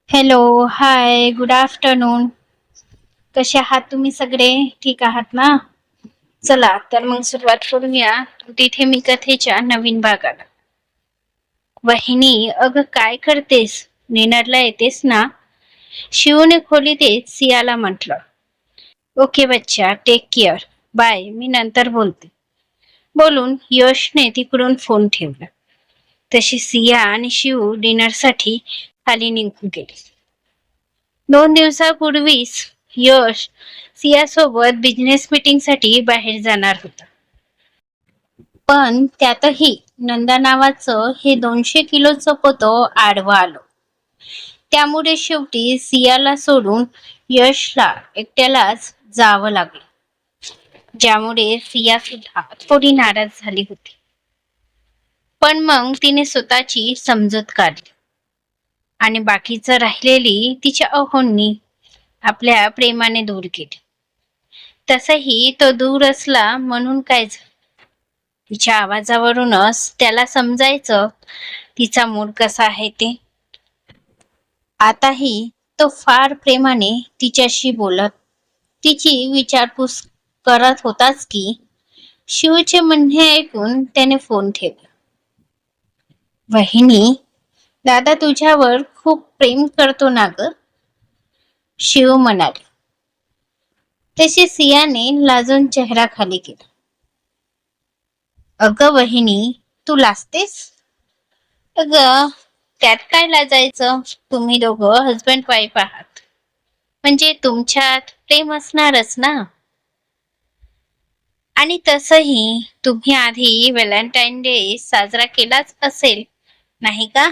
Hello, हाय, good afternoon. कसे आहात तुम्ही सगळे? ठीक आहात ना? चला तर मग सुरुवात करूया. तिथे मी कथेच्या नवीन भागाला. वहिनी, अगं काय करतेस? डिनरला येतेस ना? शिवने खोलीत येत सियाला म्हटलं. ओके बच्चा, टेक केअर. बाय, मी नंतर बोलते. बोलून यशने तिकडून फोन ठेवला. तशी सिया आणि शिव डिनरसाठी खाली निघून गेले. 2 दिवसापूर्वीच यश सियासोबत बिझनेस मीटिंगसाठी बाहेर जाणार होता. पण त्यातही नंदा नावाचं हे 200 किलोचं पोतं आडवं आलं. त्यामुळे शेवटी सियाला सोडून यशला एकट्यालाच जावं लागलं. ज्यामुळे सिया सुद्धा थोडी नाराज झाली होती. पण मग तिने स्वतःची समजूत काढली आणि बाकीचं राहिलेली तिच्या अहोंनी आपल्या प्रेमाने दूर केली. तसही तो दूर असला म्हणून काय झालं? तिच्या आवाजावरूनच त्याला समजायचं तिचा मूड कसा आहे ते. आताही तो फार प्रेमाने तिच्याशी बोलत, तिची विचारपूस करत होताच की शिवचे म्हणणे ऐकून त्याने फोन ठेवला. वहिनी, दादा तुझ्यावर खूप प्रेम करतो ना ग? शिव म्हणाले. तशी सियाने लाजून चेहरा खाली केला. अगं वहिनी, तू लाजतेस? अगं त्यात काय लाजायचं? तुम्ही दोघं हजबंड वाईफ आहात, म्हणजे तुमच्यात प्रेम असणारच ना. आणि तसही तुम्ही आधी व्हॅलेंटाईन डे साजरा केलाच असेल, नाही का?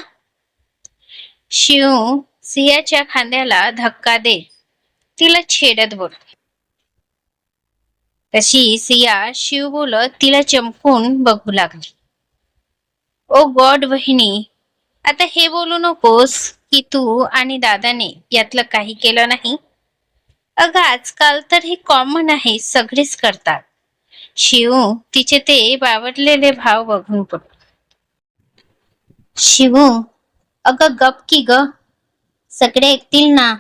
शिव सियाच्या खांद्याला धक्का दे तिला छेडत बोल. तशी सिया शिव बोलत तिला चमकून बघू लागली. ओ गॉड वहिनी, आता हे बोलू नकोस की तू आणि दादाने यातलं काही केलं नाही. अगं आजकाल तर हे कॉमन आहे, सगळेच करतात. शिव तिचे ते बावरलेले भाव बघून पडतो. शिव, अगं गप की ग, सगळे ऐकतील ना.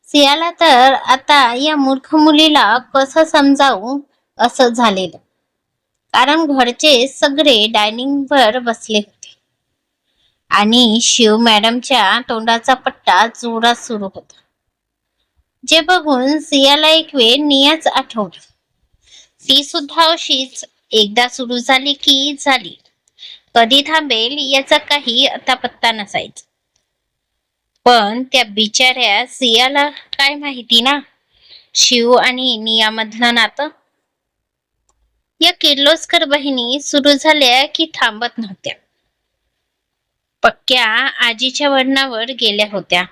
सियाला तर आता या मूर्ख मुलीला कसं समजावू असं झालेलं. कारण घरचे सगळे डायनिंग वर बसले होते आणि शिव मॅडमच्या तोंडाचा पट्टा जोरात सुरू होता. जे बघून सियाला एक वेळ नियाच आठवली. ती सुद्धा अशीच एकदा सुरू झाली की झाली, कधी थांबेल याचा काही अतापत्ता नसायचा. पण त्या बिचाऱ्या सियाला काय माहिती ना शिव आणि नियामधलं नातं. या किर्लोस्कर बहिणी सुरू झाल्या की थांबत नव्हत्या. पक्क्या आजीच्या वळणावर गेल्या होत्या.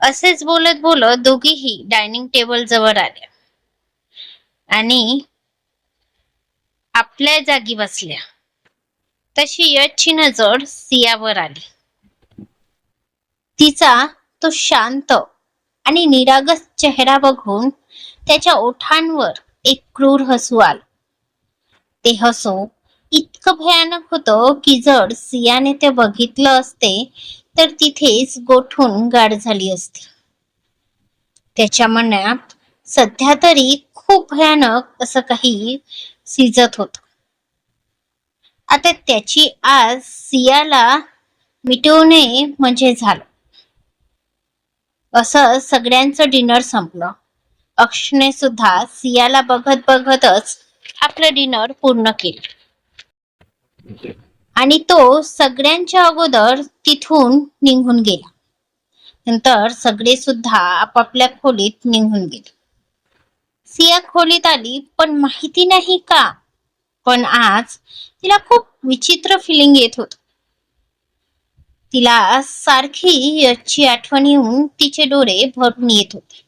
असेच बोलत बोलत दोघीही डायनिंग टेबल जवळ आल्या आणि आपल्या जागी बसल्या. तशी यशची नजर सियावर आली. तिचा तो शांत आणि निरागस चेहरा बघून त्याच्या ओठांवर एक क्रूर हसू आलं. ते हसू इतकं भयानक होतं की जर सियाने ते बघितलं असते तर तिथेच गोठून गाड झाली असती. त्याच्या मनात सध्या तरी खूप भयानक असं काही सिजत होत. आता त्याची आज सियाला मिटवणे म्हणजे झालं. असं सगळ्यांचं डिनर संपलं. अक्षने सुद्धा सियाला बघत बघतच आपलं डिनर पूर्ण केलं आणि तो सगळ्यांच्या अगोदर तिथून निघून गेला. नंतर सगळे सुद्धा आपापल्या खोलीत निघून गेले. सिया खोलीत आली, पण माहिती नाही का, पण आज तिला खूप विचित्र फिलिंग येत होत. तिला सारखी याची आठवण येऊन तिचे डोळे भरून येत होते.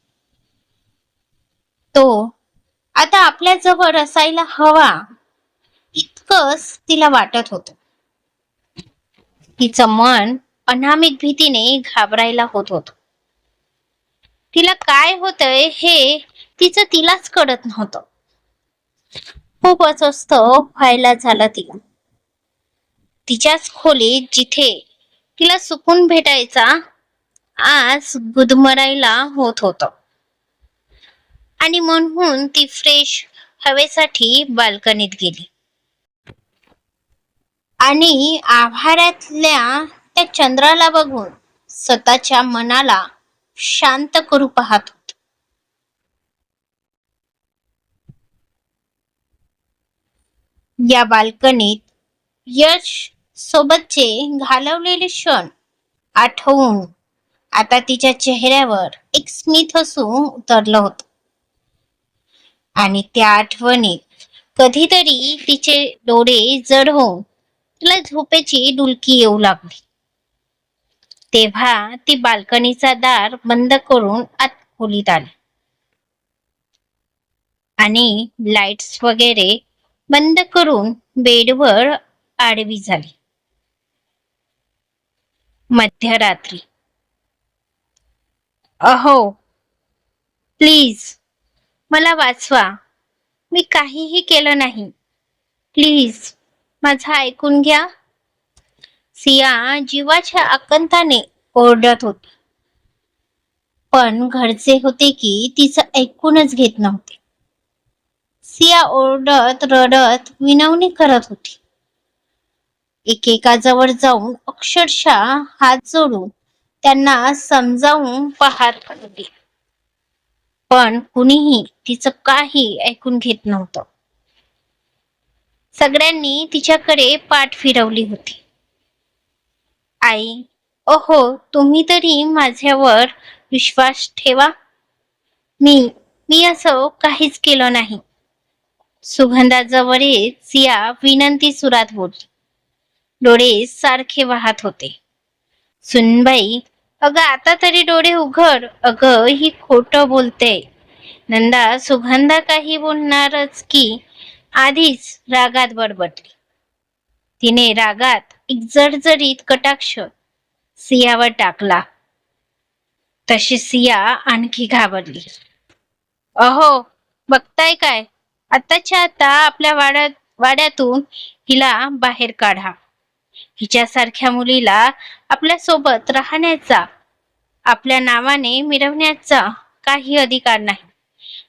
तो आता आपल्या जवळ असायला हवा इतकंच तिला वाटत होतं. तिचं मन अनामिक भीतीने घाबरायला होत होतं. तिला काय होतंय हे तिचं तिलाच कळत नव्हतं. खूप अस्वस्थ व्हायला झालं तिला. तिच्याच खोलीत जिथे तिला सुकून भेटायचा आज गुदमरायला होत होतं आणि म्हणून ती फ्रेश हवेसाठी बाल्कनीत गेली आणि आभाळातल्या त्या चंद्राला बघून स्वतःच्या मनाला शांत करू पाहत होती. या बाल्कनीत यश सोबतचे घालवलेले क्षण आठवून आता तिच्या चेहऱ्यावर एक स्मित हसू उतरलं होतं आणि त्या आठवणीत कधीतरी तिचे डोळे जड होऊन तिला झोपेची डुलकी येऊ लागली. तेव्हा ती बाल्कनीचा दार बंद करून आत खोलीत आली आणि लाईट्स वगैरे बंद करून बेडवर आडवी झाली. मध्यरात्री. अहो प्लीज मला वाचवा. मी काहीही केलं नाही. प्लीज माझं ऐकून घ्या. सिया जीवाच्या आकांताने ओरडत होती, पण घरचे होते की तिचं ऐकूनच घेत नव्हते. सिया ओरडत रडत विनवणी करत होती. एकेकाजवळ जाऊन अक्षरशः हात जोडून त्यांना समजावून पाहत होती, पण कुणीही तिचं काही ऐकून घेत नव्हतं. सगळ्यांनी तिच्याकडे पाठ फिरवली होती. आई, ओहो तुम्ही तरी माझ्यावर विश्वास ठेवा. मी मी असं काहीच केलं नाही. सुगंधाजवळ सिया विनंती सुरात बोलली. डोळे सारखे वाहत होते. सुनबाई, अगं आता तरी डोळे उघड. अगं ही खोटं बोलते. नंदा सुगंधा काही बोलणारच की आधीच रागात बडबडली. तिने रागात एक जडजडीत कटाक्ष सियावर टाकला. तशी सिया आणखी घाबरली. अहो बघताय काय, आताच्या आता आपल्या वाड्यातून हिला बाहेर काढा. हिच्यासारख्या मुलीला आपल्या सोबत राहण्याचा, आपल्या नावाने मिरवण्याचा काही अधिकार नाही.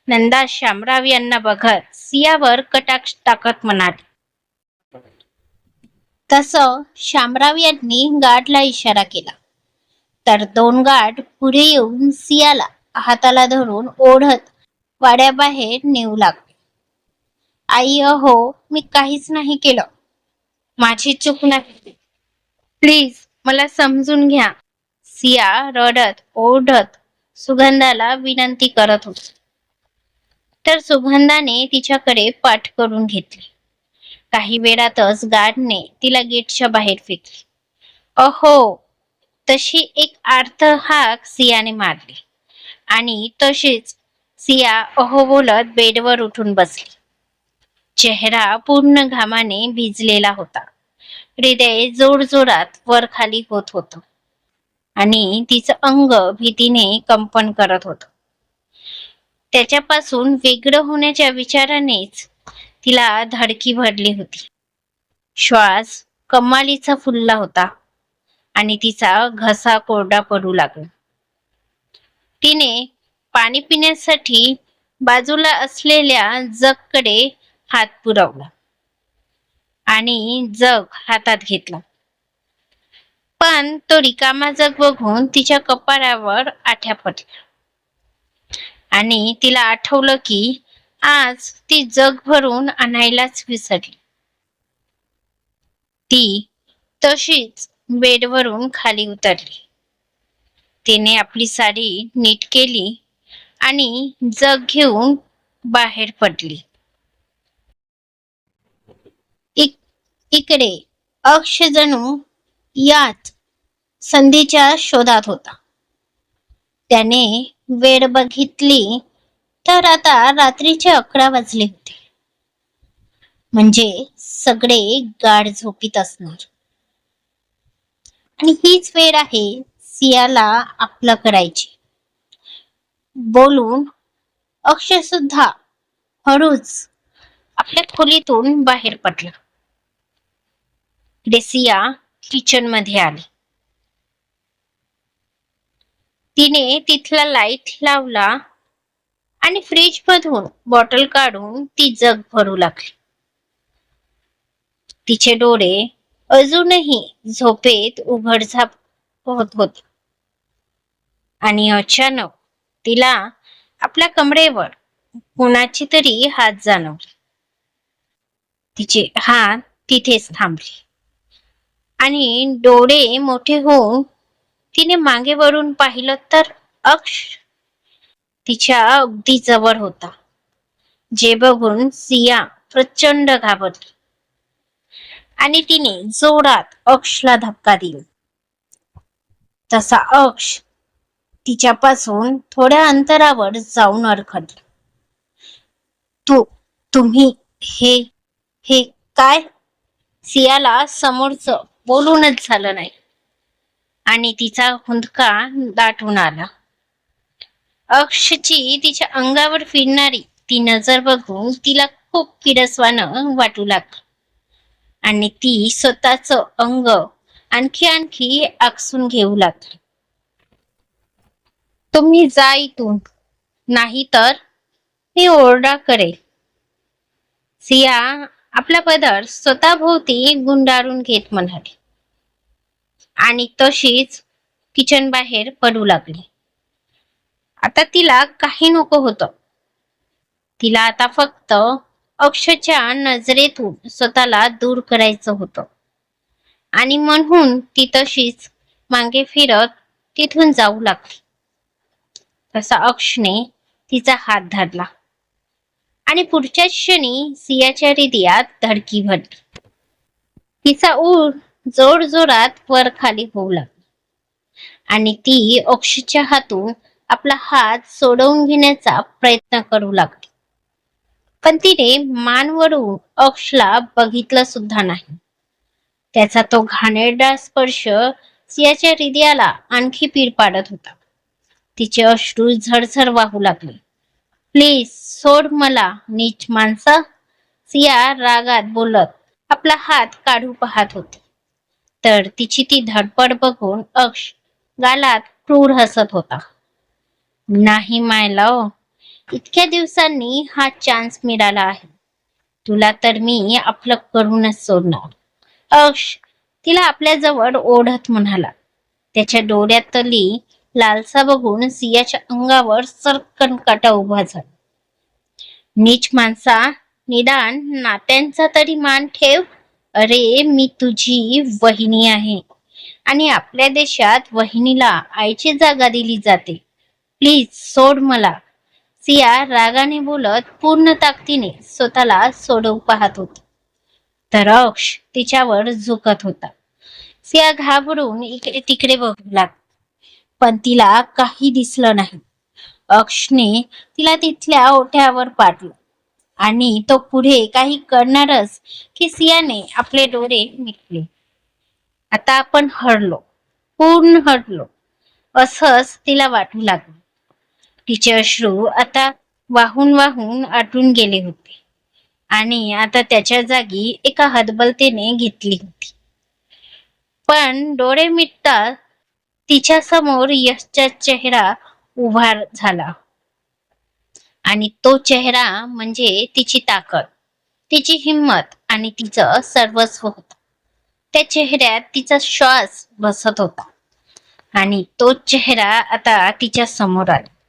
नंदा शामराव यांना बघत सियावर कटाक्ष टाकत म्हणाली. तसं शामराव यांनी गार्डला इशारा केला तर 2 गार्ड पुढे येऊन सियाला हाताला धरून ओढत वाड्याबाहेर नेऊ लागले. आई, अहो मी काहीच नाही केलं. माझी चूक नाही. प्लीज मला समजून घ्या. सिया रडत ओढत सुगंधाला विनंती करत होती. तर सुगंधाने तिच्याकडे पाठ करून घेतली. काही वेळातच गार्डने तिला गेटच्या बाहेर फेकली. अहो तशी एक अर्थ हाक सियाने मारली आणि तशीच सिया अहो बोलत बेडवर उठून बसली. चेहरा पूर्ण घामाने भिजलेला होता. हृदय जोरजोरात वर खाली होत होतं आणि तिचं अंग भीतीने कंपन करत होतं. त्याच्यापासून वेगळं होण्याच्या विचारानेच तिला धडकी भरली होती. श्वास कमालीचा फुलला होता आणि तिचा घसा कोरडा पडू लागला. तिने पाणी पिण्यासाठी बाजूला असलेल्या जगकडे हात पुरवला आणि जग हातात घेतला. पण तो रिकामा जग बघून तिच्या कपाळावर आठ्या पडल्या आणि तिला आठवलं की आज ती जग भरून आणायलाच विसरली. ती तशीच बेडवरून खाली उतरली. तिने आपली साडी नीट केली आणि जग घेऊन बाहेर पडली. इकडे अक्ष जणू याच संधीच्या शोधात होता. त्याने वेळ बघितली तर आता रात्रीचे 11 वाजले होते. म्हणजे सगळे गाढ झोपीत असणार आणि हीच वेळ आहे सियाला आपलं करायची. बोलून अक्षय सुद्धा हळूच आपल्या खोलीतून बाहेर पडला. सिया किचन मध्ये आली. तिने तिथला लाईट लावला आणि फ्रीज मधून बॉटल काढून ती जग भरू लागली. तिचे डोळे अजूनही झोपेत उघडझाप होत होते आणि अचानक तिला आपल्या कमरेवर कुणाची तरी हात जाणवली. तिचे हात तिथेच थांबले आणि डोळे मोठे होऊन तिने मागे वळून पाहिलं तर अक्ष तिच्या अगदी जवळ होता. जे बघून सिया प्रचंड घाबरली आणि तिने जोरात अक्षला धक्का दिला. तसा अक्ष तिच्यापासून थोड्या अंतरावर जाऊन अडखडला. तुम्ही हे हे काय? सियाला समोरचं बोलूनच झालं नाही आणि तिचा हुंदका दाटून आला. अक्षची तिच्या अंगावर फिरणारी ती नजर बघून तिला खूप किरसवाणं वाटू लागलं आणि ती स्वतःच अंग आणखी आणखी आकसून घेऊ लागली. तुम्ही जा इथून, नाही तर मी ओरडा करेल. सिया आपला पदर स्वतःभोवती गुंडाळून घेत म्हणाली आणि तशीच किचन बाहेर पडू लागली. आता तिला काही नको होतं. तिला आता फक्त अक्षच्या नजरेतून स्वतःला दूर करायचं होतं आणि म्हणून ती तशीच मागे फिरत तिथून जाऊ लागली. तसा अक्षने तिचा हात धरला आणि पुढच्या क्षणी सियाच्या हृदयात धडकी भरली. तिचा ऊर जोर जोरात वर खाली होऊ लागला आणि ती अक्षच्या हातून आपला हात सोडवून घेण्याचा प्रयत्न करू लागली. पण तिने मान वळवून अक्षला बघितलं सुद्धा नाही. त्याचा तो घाणेरडा स्पर्श सियाच्या हृदयाला आणखी पीड पाडत होता. तिचे अश्रू झरझर वाहू लागले. प्लीज सोड मला, नीच माणसा, सिया रागात बोलत आपला हात काढू पाहत होती. तर तिची ती धडपड बघून अक्ष गालात क्रूर हसत होता. नाही माय लव, इतक्या दिवसांनी हा चान्स मिळाला आहे. तुला तर मी आपलं करूनच सोडणार. अक्ष तिला आपल्या जवळ ओढत म्हणाला. त्याच्या डोळ्यातली लालसा बघून सियाच्या अंगावर सरकन काटा उभा झाला. नीच माणसा, निदान नात्यांचा तरी मान ठेव. अरे मी तुझी वहिनी आहे आणि आपल्या देशात वहिनीला आईची जागा दिली जाते. प्लीज सोड मला. सिया रागाने बोलत पूर्ण ताकदीने स्वतःला सोडवू पाहत होती. तर अक्ष तिच्यावर झुकत होता. सिया घाबरून इकडे तिकडे बघू लागली, पण तिला काही दिसलं नाही. अक्षने तिला तिथल्या ओठ्यावर पाडलं आणि तो पुढे काही करणारच की सियाने आपले डोळे मिटले. आता आपण हरलो, पूर्ण हरलो, असंच तिला वाटू लागलं. तिचे अश्रू आता वाहून वाहून आटून गेले होते आणि आता त्याच्या जागी एका हतबलतेने घेतली होती. पण डोळे मिटतात तिच्या समोर यशचा चेहरा उभा झाला आणि तो चेहरा म्हणजे तिची ताकद, तिची हिंमत आणि तिचं सर्वस्व होतं. त्या चेहऱ्यात तिचा श्वास बसत होता आणि तो चेहरा आता तिच्या समोर आला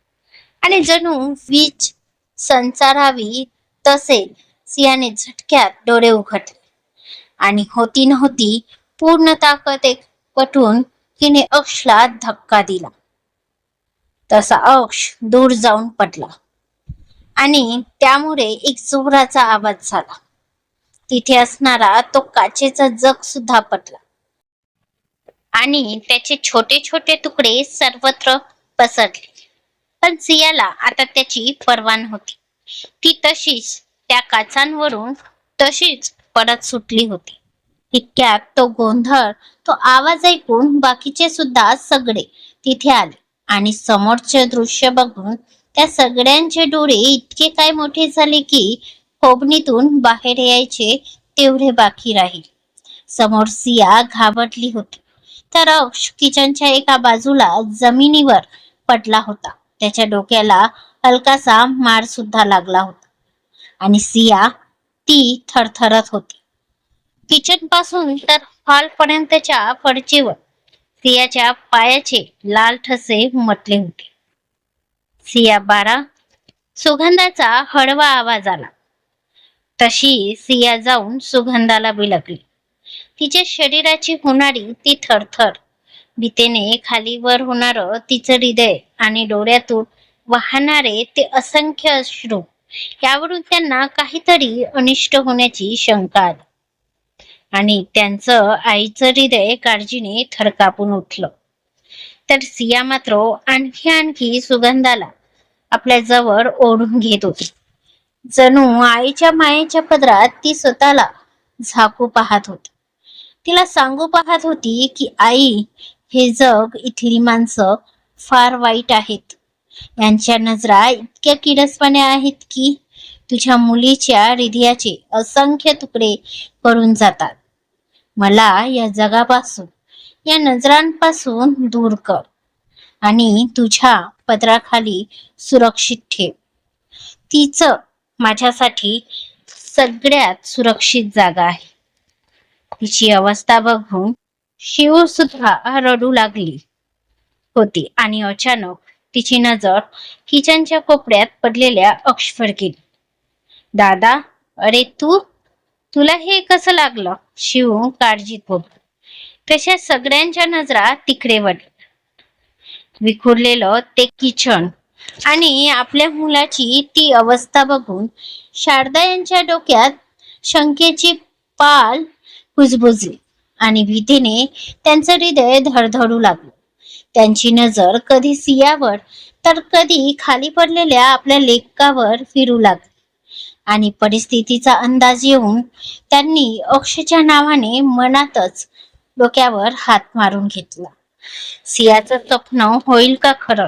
आणि जणू वीज संचारावी तसे सियाने झटक्यात डोळे उघडले आणि होती नव्हती पूर्ण ताकद एक पटून तिने अक्षला धक्का दिला. तसा अक्ष दूर जाऊन पडला आणि त्यामुळे एक जोराचा आवाज झाला. तिथे असणारा तो काचेचा जग सुद्धा पडला आणि त्याचे छोटे छोटे तुकडे सर्वत्र पसरले. पण सियाला आता त्याची पर्वा नव्हती. ती तशीच त्या काचांवरून तशीच परत सुटली होती. इतक्यात तो गोंधळ, तो आवाज ऐकून बाकीचे सुद्धा सगळे तिथे आले आणि समोरचे दृश्य बघून त्या सगळ्यांचे डोळे इतके काय मोठे झाले की खोबणीतून बाहेर यायचे तेवढे बाकी राहील. समोर सिया घाबरली होती, तर अक्ष किचनच्या एका बाजूला जमिनीवर पडला होता. त्याच्या डोक्याला हलकासा मार सुद्धा लागला होता आणि सिया ती थरथरत होती. किचन पासून तर हॉल पर्यंतच्या फरचीवर सियाच्या पायाचे लाल ठसे उमटले होते. सिया 12. सुगंधाचा हळवा आवाज आला. तशी सिया जाऊन सुगंधाला बिलगली. तिच्या शरीराची होणारी ती थरथर, भीतीने खाली वर होणार तिचं हृदय आणि डोळ्यातून वाहणारे ते असंख्य अश्रू, यावरून त्यांना काहीतरी अनिष्ट होण्याची शंका आली आणि त्यांचं आईचं हृदय काळजीने थरकापून उठलं. तर सिया मात्र आणखी सुगंधाला आपल्या जवळ ओढून घेत होती. जणू आईच्या मायेच्या पदरात ती स्वतःला झाकू पाहत होती. तिला सांगू पाहत होती की आई, हे जग, इथली माणसं फार वाईट आहेत. यांच्या नजरा इतक्या किडसवाण्या आहेत की तुझ्या मुलीच्या हृदयाचे असंख्य तुकडे करून जातात. मला या जगापासून, या नजरांपासून दूर कर आणि तुझ्या पदराखाली सुरक्षित ठेव. तीच माझ्यासाठी सगळ्यात सुरक्षित जागा आहे. तिची अवस्था बघून शिव सुद्धा रडू लागली होती आणि अचानक तिची नजर किचनच्या कोपऱ्यात पडलेल्या अक्षवर गेली. दादा, अरे तुला हे कसं लागलं? शिव काळजीत बोलतो. तशा सगळ्यांच्या नजरा तिकडे वळल्या. विखुरलेलं ते किचन आणि आपल्या मुलाची ती अवस्था बघून शारदा यांच्या डोक्यात शंकेची पाल कुजबुजली आणि भीतीने त्यांचं हृदय धडधडू लागलं. त्यांची नजर कधी सियावर तर कधी खाली पडलेल्या आपल्या लेकावर फिरू लागली आणि परिस्थितीचा अंदाज येऊन त्यांनी अक्षच्या नावाने मनातच डोक्यावर हात मारून घेतला. सियाचं स्वप्न होईल का खरं?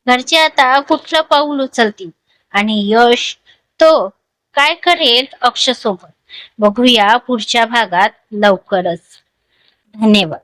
घरचे आता कुठलं पाऊल उचलतील आणि यश तो काय करेल अक्षसोबत? बघूया पुढच्या भागात लवकरच. धन्यवाद.